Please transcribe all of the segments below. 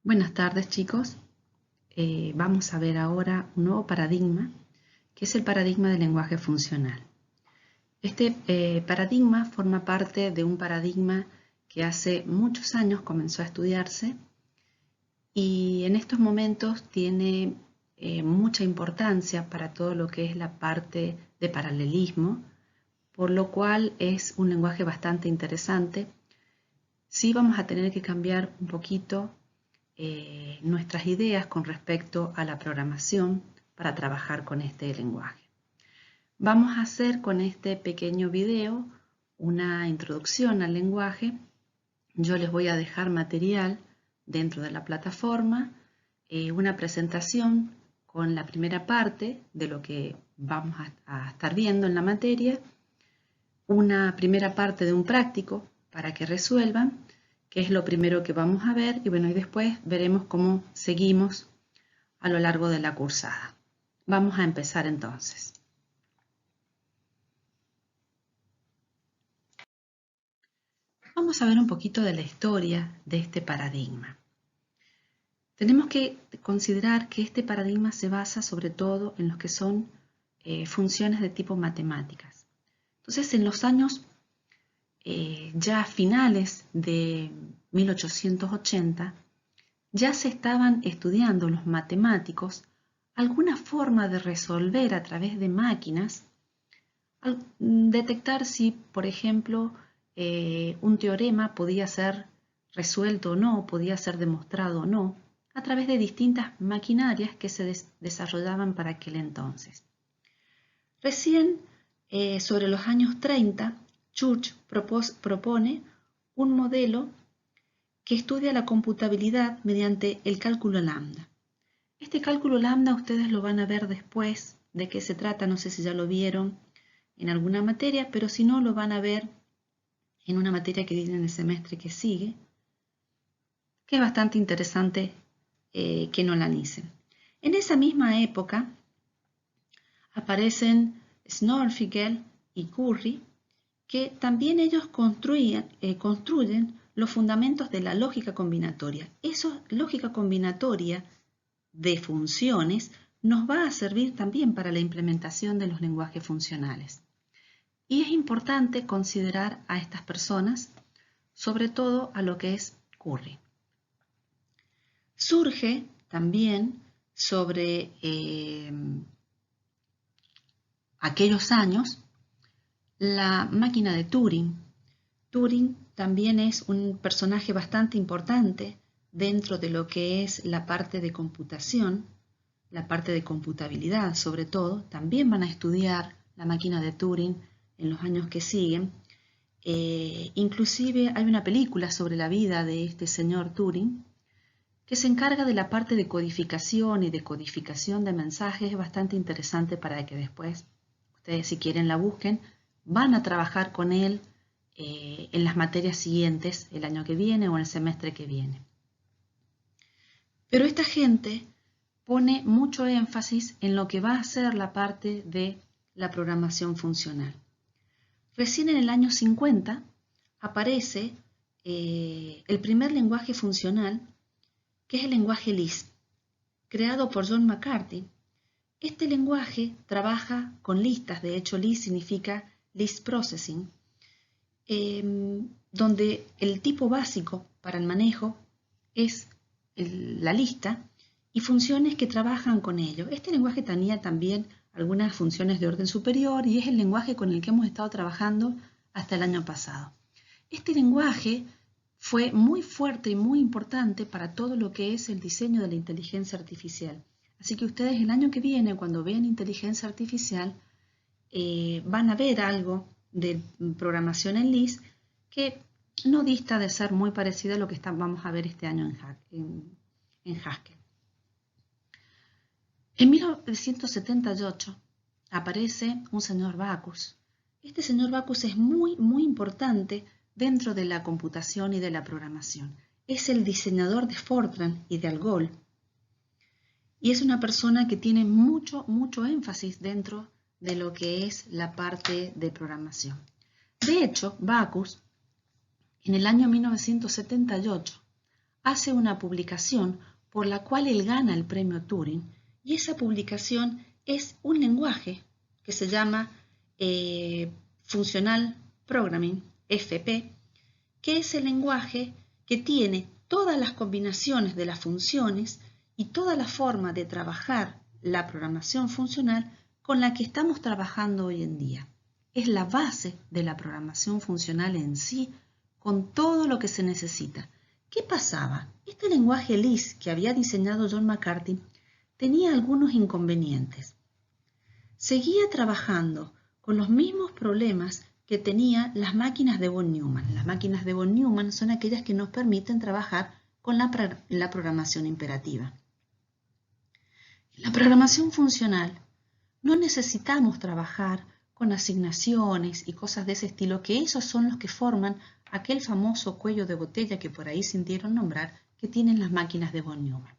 Buenas tardes, chicos. Vamos a ver ahora un nuevo paradigma, que es el paradigma del lenguaje funcional. Este paradigma forma parte de un paradigma que hace muchos años comenzó a estudiarse y en estos momentos tiene mucha importancia para todo lo que es la parte de paralelismo, por lo cual es un lenguaje bastante interesante. Sí vamos a tener que cambiar un poquito nuestras ideas con respecto a la programación para trabajar con este lenguaje. Vamos a hacer con este pequeño video una introducción al lenguaje. Yo les voy a dejar material dentro de la plataforma, una presentación con la primera parte de lo que vamos a estar viendo en la materia, una primera parte de un práctico para que resuelvan, que es lo primero que vamos a ver, y bueno, y después veremos cómo seguimos a lo largo de la cursada. Vamos a empezar entonces. Vamos a ver un poquito de la historia de este paradigma. Tenemos que considerar que este paradigma se basa sobre todo en lo que son funciones de tipo matemáticas. Entonces, en los años ya finales de 1880, ya se estaban estudiando los matemáticos alguna forma de resolver a través de máquinas, detectar si, por ejemplo, un teorema podía ser resuelto o no, podía ser demostrado o no, a través de distintas maquinarias que se desarrollaban para aquel entonces. Recién, sobre los años 30, Church propone un modelo que estudia la computabilidad mediante el cálculo lambda. Este cálculo lambda ustedes lo van a ver después de qué se trata, no sé si ya lo vieron en alguna materia, pero si no lo van a ver en una materia que viene en el semestre que sigue, que es bastante interesante que no la analicen. En esa misma época aparecen Schnorr-Figel y Curry, que también ellos construyen los fundamentos de la lógica combinatoria. Esa lógica combinatoria de funciones nos va a servir también para la implementación de los lenguajes funcionales. Y es importante considerar a estas personas, sobre todo a lo que es Curry. Surge también sobre aquellos años la máquina de Turing. Turing también es un personaje bastante importante dentro de lo que es la parte de computación, la parte de computabilidad sobre todo. También van a estudiar la máquina de Turing en los años que siguen. Inclusive hay una película sobre la vida de este señor Turing que se encarga de la parte de codificación y decodificación de mensajes. Es bastante interesante para que después ustedes, si quieren, la busquen. Van a trabajar con él en las materias siguientes, el año que viene o el semestre que viene. Pero esta gente pone mucho énfasis en lo que va a ser la parte de la programación funcional. Recién en el año 50 aparece el primer lenguaje funcional, que es el lenguaje Lisp, creado por John McCarthy. Este lenguaje trabaja con listas, de hecho Lisp significa List Processing, donde el tipo básico para el manejo es la lista y funciones que trabajan con ello. Este lenguaje tenía también algunas funciones de orden superior y es el lenguaje con el que hemos estado trabajando hasta el año pasado. Este lenguaje fue muy fuerte y muy importante para todo lo que es el diseño de la inteligencia artificial. Así que ustedes el año que viene, cuando vean inteligencia artificial, van a ver algo de programación en Lisp que no dista de ser muy parecida a lo que vamos a ver este año en Haskell. En 1978 aparece un señor Backus. Este señor Backus es muy importante dentro de la computación y de la programación. Es el diseñador de Fortran y de Algol. Y es una persona que tiene mucho énfasis dentro de lo que es la parte de programación. De hecho, Backus, en el año 1978, hace una publicación por la cual él gana el premio Turing, y esa publicación es un lenguaje que se llama Functional Programming, FP, que es el lenguaje que tiene todas las combinaciones de las funciones y toda la forma de trabajar la programación funcional con la que estamos trabajando hoy en día. Es la base de la programación funcional en sí, con todo lo que se necesita. ¿Qué pasaba? Este lenguaje Lisp que había diseñado John McCarthy tenía algunos inconvenientes. Seguía trabajando con los mismos problemas que tenían las máquinas de von Neumann. Las máquinas de von Neumann son aquellas que nos permiten trabajar con la programación imperativa. En la programación funcional no necesitamos trabajar con asignaciones y cosas de ese estilo, que esos son los que forman aquel famoso cuello de botella que por ahí sintieron nombrar que tienen las máquinas de von Neumann.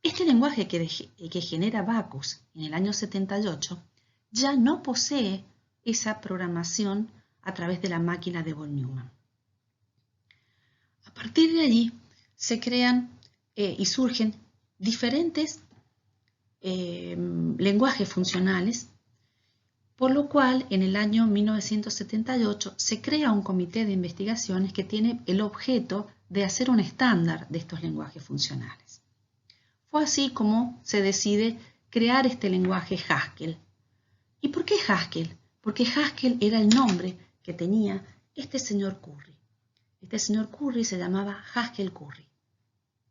Este lenguaje que genera Bacchus en el año 78 ya no posee esa programación a través de la máquina de von Neumann. A partir de allí se crean y surgen diferentes lenguajes funcionales, por lo cual en el año 1978 se crea un comité de investigaciones que tiene el objeto de hacer un estándar de estos lenguajes funcionales. Fue así como se decide crear este lenguaje Haskell. ¿Y por qué Haskell? Porque Haskell era el nombre que tenía este señor Curry. Este señor Curry se llamaba Haskell Curry.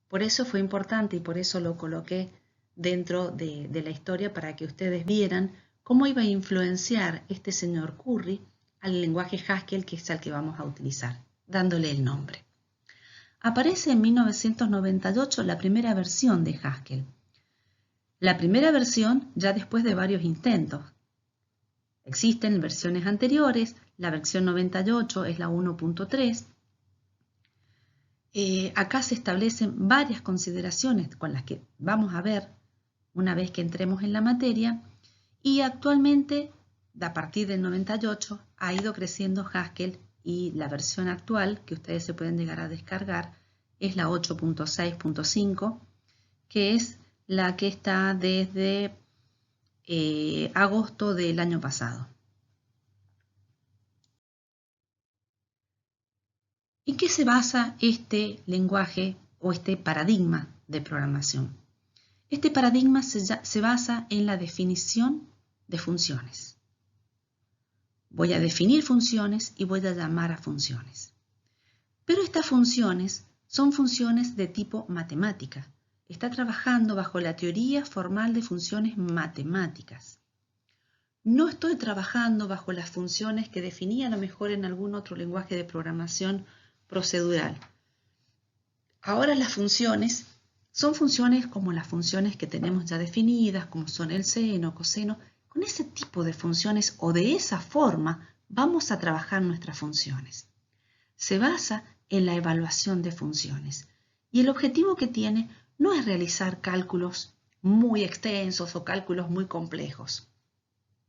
Por eso fue importante y por eso lo coloqué dentro de la historia para que ustedes vieran cómo iba a influenciar este señor Curry al lenguaje Haskell, que es el que vamos a utilizar, dándole el nombre. Aparece en 1998 la primera versión de Haskell. La primera versión ya después de varios intentos. Existen versiones anteriores, la versión 98 es la 1.3. Acá se establecen varias consideraciones con las que vamos a ver una vez que entremos en la materia, y actualmente, a partir del 98, ha ido creciendo Haskell y la versión actual, que ustedes se pueden llegar a descargar, es la 8.6.5, que es la que está desde agosto del año pasado. ¿En qué se basa este lenguaje o este paradigma de programación? Este paradigma se basa en la definición de funciones. Voy a definir funciones y voy a llamar a funciones. Pero estas funciones son funciones de tipo matemática. Está trabajando bajo la teoría formal de funciones matemáticas. No estoy trabajando bajo las funciones que definía a lo mejor en algún otro lenguaje de programación procedural. Ahora las funciones son funciones como las funciones que tenemos ya definidas, como son el seno, coseno. Con ese tipo de funciones o de esa forma vamos a trabajar nuestras funciones. Se basa en la evaluación de funciones y el objetivo que tiene no es realizar cálculos muy extensos o cálculos muy complejos.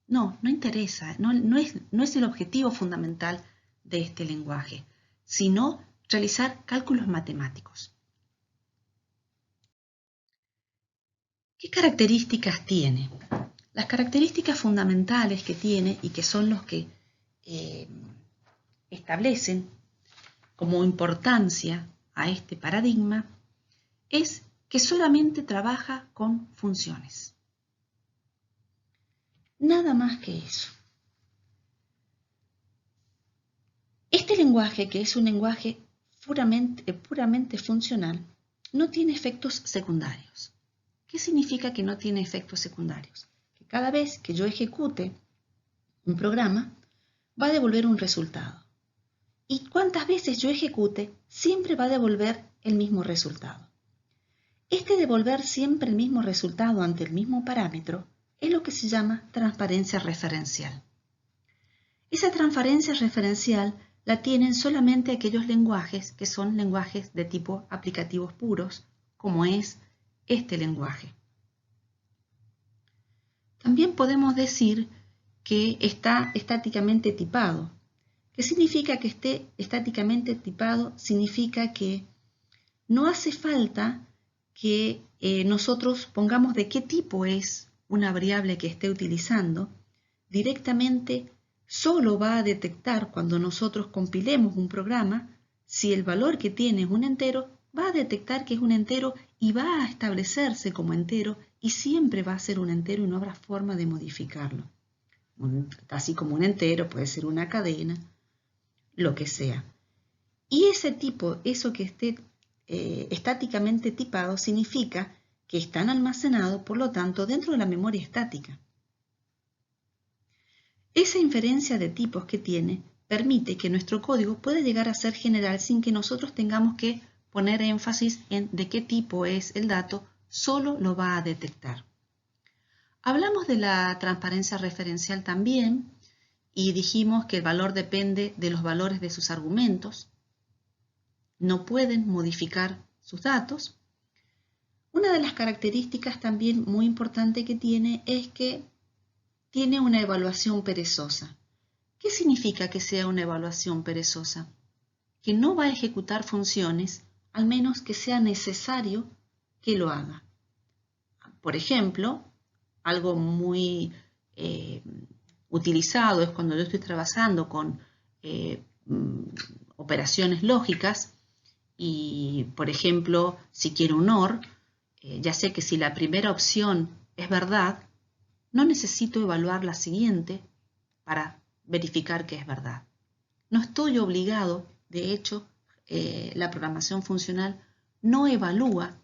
No interesa, no es el objetivo fundamental de este lenguaje, sino realizar cálculos matemáticos. ¿Qué características tiene? Las características fundamentales que tiene y que son los que establecen como importancia a este paradigma es que solamente trabaja con funciones. Nada más que eso. Este lenguaje, que es un lenguaje puramente funcional, no tiene efectos secundarios. ¿Qué significa que no tiene efectos secundarios? Que cada vez que yo ejecute un programa, va a devolver un resultado. Y cuantas veces yo ejecute, siempre va a devolver el mismo resultado. Este devolver siempre el mismo resultado ante el mismo parámetro es lo que se llama transparencia referencial. Esa transparencia referencial la tienen solamente aquellos lenguajes que son lenguajes de tipo aplicativos puros, como es este lenguaje. También podemos decir que está estáticamente tipado. ¿Qué significa que esté estáticamente tipado? Significa que no hace falta que nosotros pongamos de qué tipo es una variable que esté utilizando. Directamente solo va a detectar cuando nosotros compilemos un programa, si el valor que tiene es un entero, va a detectar que es un entero y va a establecerse como entero y siempre va a ser un entero y no habrá forma de modificarlo. Así como un entero puede ser una cadena, lo que sea. Y ese tipo, eso que esté estáticamente tipado, significa que están almacenados, por lo tanto, dentro de la memoria estática. Esa inferencia de tipos que tiene permite que nuestro código pueda llegar a ser general sin que nosotros tengamos que poner énfasis en de qué tipo es el dato, solo lo va a detectar. Hablamos de la transparencia referencial también y dijimos que el valor depende de los valores de sus argumentos. No pueden modificar sus datos. Una de las características también muy importante que tiene es que tiene una evaluación perezosa. ¿Qué significa que sea una evaluación perezosa? Que no va a ejecutar funciones al menos que sea necesario que lo haga. Por ejemplo, algo muy utilizado es cuando yo estoy trabajando con operaciones lógicas y, por ejemplo, si quiero un OR, ya sé que si la primera opción es verdad, no necesito evaluar la siguiente para verificar que es verdad. No estoy obligado, de hecho, la programación funcional no evalúa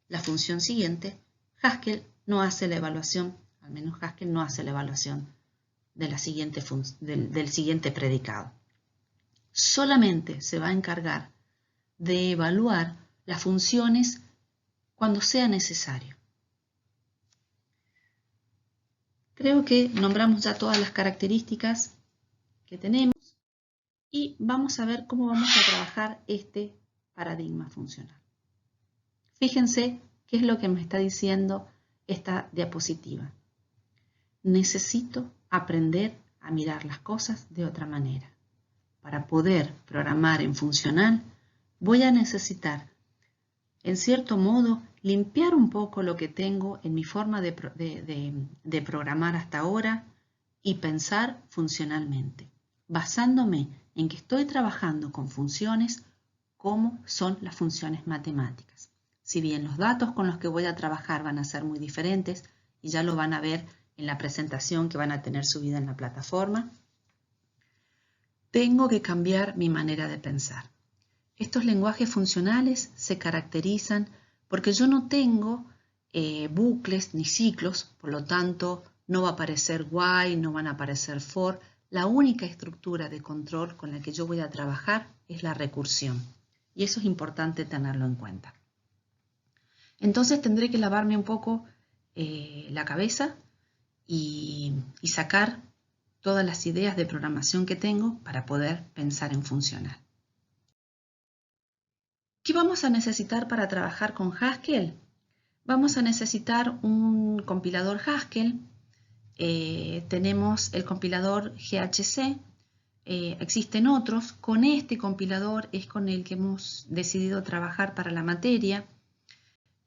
la función siguiente. Haskell no hace la evaluación, al menos Haskell no hace la evaluación de la siguiente del siguiente predicado. Solamente se va a encargar de evaluar las funciones cuando sea necesario. Creo que nombramos ya todas las características que tenemos y vamos a ver cómo vamos a trabajar este paradigma funcional. Fíjense qué es lo que me está diciendo esta diapositiva. Necesito aprender a mirar las cosas de otra manera. Para poder programar en funcional, voy a necesitar, en cierto modo, limpiar un poco lo que tengo en mi forma de programar hasta ahora y pensar funcionalmente, basándome en que estoy trabajando con funciones como son las funciones matemáticas. Si bien los datos con los que voy a trabajar van a ser muy diferentes, y ya lo van a ver en la presentación que van a tener subida en la plataforma, tengo que cambiar mi manera de pensar. Estos lenguajes funcionales se caracterizan porque yo no tengo bucles ni ciclos, por lo tanto no va a aparecer while, no van a aparecer for. La única estructura de control con la que yo voy a trabajar es la recursión. Y eso es importante tenerlo en cuenta. Entonces tendré que lavarme un poco la cabeza y sacar todas las ideas de programación que tengo para poder pensar en funcional. ¿Qué vamos a necesitar para trabajar con Haskell? Vamos a necesitar un compilador Haskell. Tenemos el compilador GHC. Existen otros. Con este compilador es con el que hemos decidido trabajar para la materia.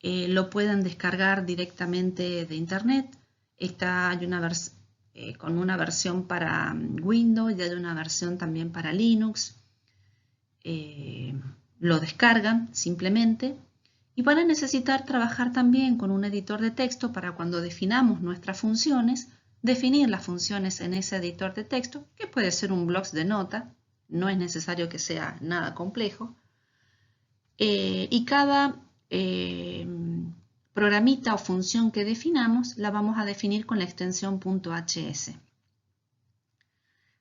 Lo pueden descargar directamente de internet. Hay con una versión para Windows y hay una versión también para Linux. Lo descargan simplemente y van a necesitar trabajar también con un editor de texto para cuando definamos nuestras funciones, definir las funciones en ese editor de texto, que puede ser un bloc de nota, no es necesario que sea nada complejo, y cada programita o función que definamos la vamos a definir con la extensión .hs.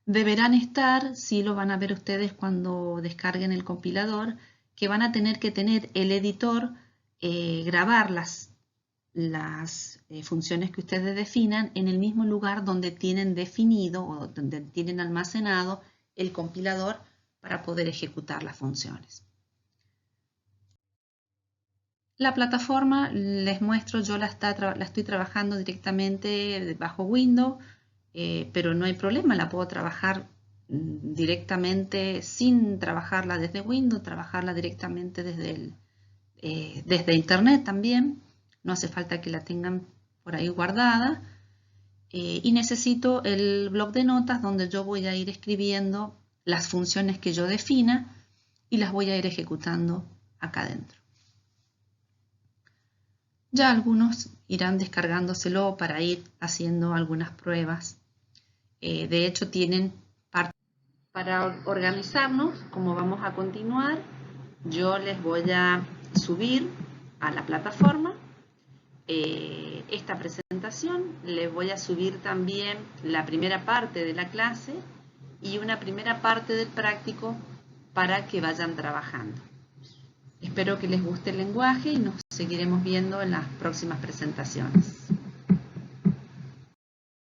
Deberán estar, si lo van a ver ustedes cuando descarguen el compilador, que van a tener que tener el editor, grabar las funciones que ustedes definan en el mismo lugar donde tienen definido o donde tienen almacenado el compilador para poder ejecutar las funciones. La plataforma, les muestro, yo la estoy trabajando directamente bajo Windows, pero no hay problema, la puedo trabajar directamente sin trabajarla desde Windows, trabajarla directamente desde desde internet también, no hace falta que la tengan por ahí guardada, y necesito el bloc de notas donde yo voy a ir escribiendo las funciones que yo defina y las voy a ir ejecutando acá adentro. Ya algunos irán descargándoselo para ir haciendo algunas pruebas. De hecho, tienen parte para organizarnos, como vamos a continuar. Yo les voy a subir a la plataforma esta presentación, les voy a subir también la primera parte de la clase y una primera parte del práctico para que vayan trabajando. Espero que les guste el lenguaje y nos seguiremos viendo en las próximas presentaciones.